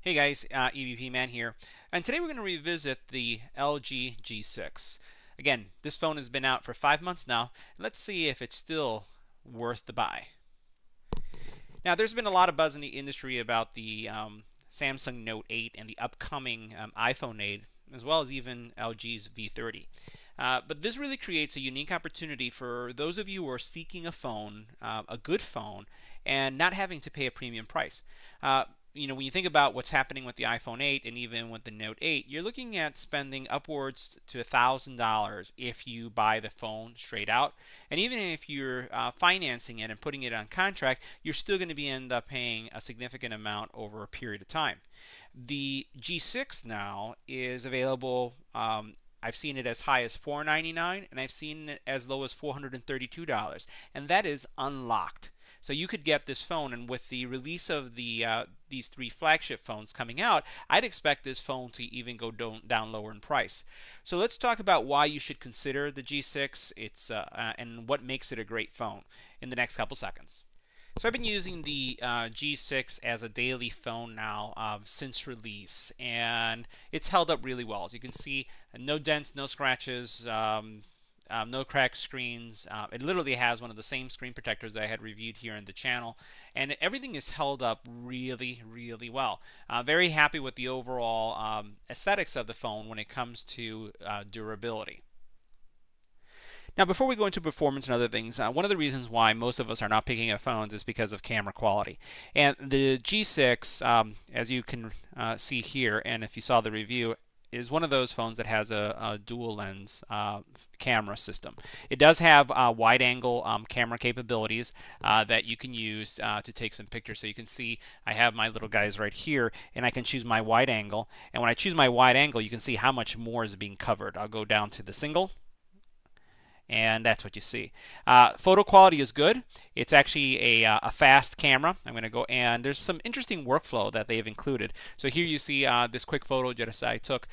Hey guys, EBPMAN here, and today we're going to revisit the LG G6. Again, this phone has been out for 5 months now. Let's see if it's still worth the buy. Now, there's been a lot of buzz in the industry about the Samsung Note 8 and the upcoming iPhone 8, as well as even LG's V30. But this really creates a unique opportunity for those of you who are seeking a phone, a good phone, and not having to pay a premium price. When you think about what's happening with the iPhone 8 and even with the Note 8, you're looking at spending upwards to $1,000 if you buy the phone straight out. And even if you're financing it and putting it on contract, you're still going to end up paying a significant amount over a period of time. The G6 now is available. I've seen it as high as $499, and I've seen it as low as $432, and that is unlocked. So you could get this phone, and with the release of these three flagship phones coming out, I'd expect this phone to even go down lower in price. So let's talk about why you should consider the G6 and what makes it a great phone in the next couple seconds. So I've been using the G6 as a daily phone now since release, and it's held up really well. As you can see, no dents, no scratches, no cracked screens. It literally has one of the same screen protectors that I had reviewed here in the channel, and everything is held up really, really well. Very happy with the overall aesthetics of the phone when it comes to durability. Now, before we go into performance and other things, one of the reasons why most of us are not picking up phones is because of camera quality. And the G6, as you can see here, and if you saw the review, is one of those phones that has a dual lens camera system. It does have wide angle camera capabilities that you can use to take some pictures. So you can see I have my little guys right here, and I can choose my wide angle. And when I choose my wide angle, you can see how much more is being covered. I'll go down to the single, and that's what you see. Photo quality is good. It's actually a fast camera. I'm going to go, and there's some interesting workflow that they've included. So here you see this quick photo that I took.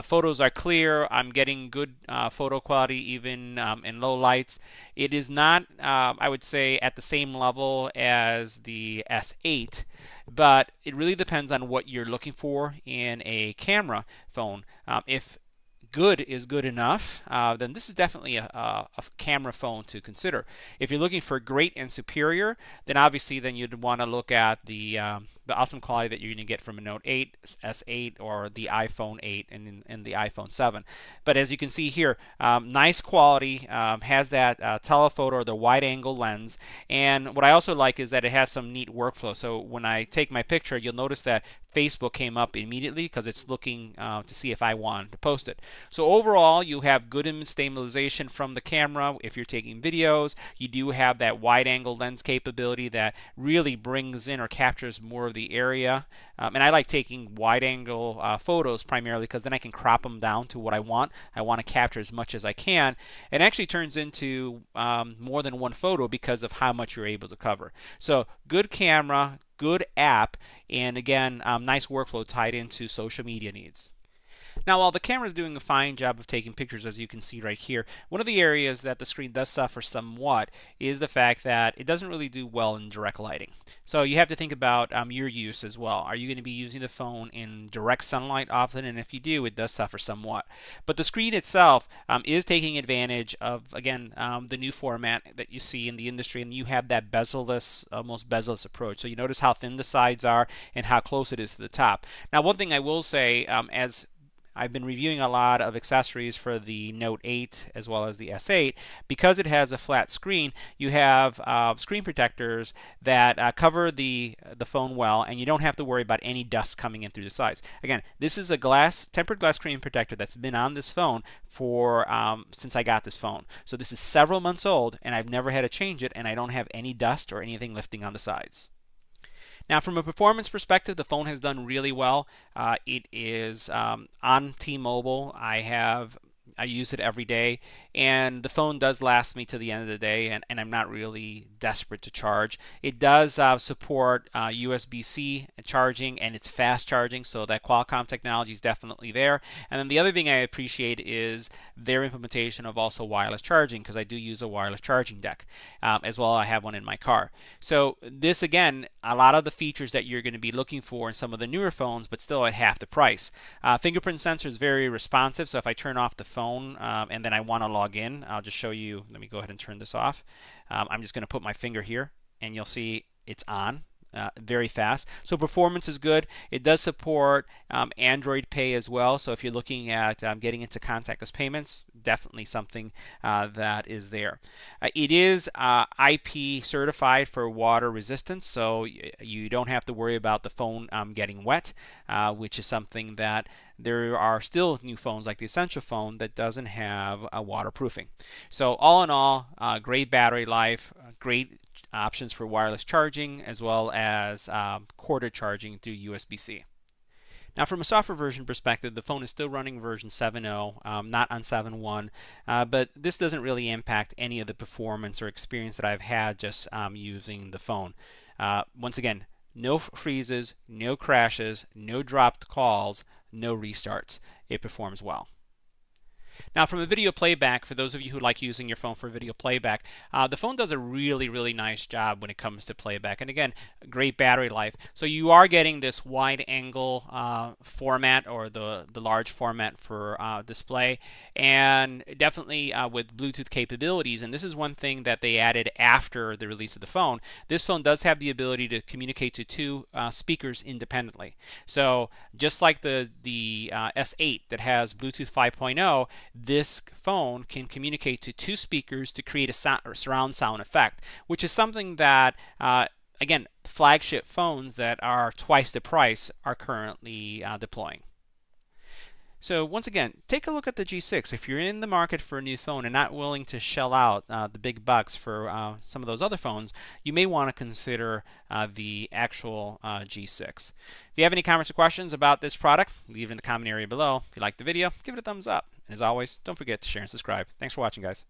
Photos are clear. I'm getting good photo quality even in low lights. It is not, I would say, at the same level as the S8, but it really depends on what you're looking for in a camera phone. If good is good enough, then this is definitely a camera phone to consider. If you're looking for great and superior, then obviously you'd want to look at the awesome quality that you're going to get from a Note 8, S8, or the iPhone 8 and the iPhone 7. But as you can see here, nice quality, has that telephoto or the wide angle lens, and what I also like is that it has some neat workflow. So when I take my picture, you'll notice that Facebook came up immediately because it's looking to see if I want to post it. So overall, you have good image stabilization from the camera. If you're taking videos, you do have that wide angle lens capability that really brings in or captures more of the area. And I like taking wide angle photos primarily because then I can crop them down to what I want. I want to capture as much as I can. It actually turns into more than one photo because of how much you're able to cover. So good camera, good app, and again, nice workflow tied into social media needs. Now, while the camera is doing a fine job of taking pictures, as you can see right here, one of the areas that the screen does suffer somewhat is the fact that it doesn't really do well in direct lighting. So you have to think about your use as well. Are you going to be using the phone in direct sunlight often? And if you do, it does suffer somewhat. But the screen itself is taking advantage of, again, the new format that you see in the industry, and you have that bezel-less, almost bezel-less approach. So you notice how thin the sides are and how close it is to the top. Now, one thing I will say, as I've been reviewing a lot of accessories for the Note 8 as well as the S8. Because it has a flat screen, you have screen protectors that cover the phone well, and you don't have to worry about any dust coming in through the sides. Again, this is a tempered glass screen protector that's been on this phone for since I got this phone. So this is several months old, and I've never had to change it, and I don't have any dust or anything lifting on the sides. Now, from a performance perspective, the phone has done really well. It is on T-Mobile. I use it every day, and the phone does last me to the end of the day, and I'm not really desperate to charge. It does support USB-C charging, and it's fast charging, so that Qualcomm technology is definitely there. And then the other thing I appreciate is their implementation of also wireless charging, because I do use a wireless charging deck as well. I have one in my car. So this, again, a lot of the features that you're going to be looking for in some of the newer phones, but still at half the price. Fingerprint sensor is very responsive, so if I turn off the phone and then I want to log in, I'll just show you. Let me go ahead and turn this off. I'm just going to put my finger here, and you'll see it's on. Very fast. So performance is good. It does support Android Pay as well. So if you're looking at getting into contactless payments, definitely something that is there. It is IP certified for water resistance, so you don't have to worry about the phone getting wet, which is something that there are still new phones like the Essential phone that doesn't have waterproofing. So all in all, great battery life, great options for wireless charging, as well as corded charging through USB-C. Now, from a software version perspective, the phone is still running version 7.0, not on 7.1, but this doesn't really impact any of the performance or experience that I've had just using the phone. Once again, no freezes, no crashes, no dropped calls, no restarts. It performs well. Now, from a video playback, for those of you who like using your phone for video playback, the phone does a really nice job when it comes to playback. And again, great battery life. So you are getting this wide angle format, or the large format for display, and definitely with Bluetooth capabilities. And this is one thing that they added after the release of the phone. This phone does have the ability to communicate to two speakers independently. So just like the S8 that has Bluetooth 5.0, this phone can communicate to two speakers to create a surround sound effect, which is something that, again, flagship phones that are twice the price are currently deploying. So once again, take a look at the G6. If you're in the market for a new phone and not willing to shell out the big bucks for some of those other phones, you may want to consider the actual G6. If you have any comments or questions about this product, leave it in the comment area below. If you liked the video, give it a thumbs up. And as always, don't forget to share and subscribe. Thanks for watching, guys.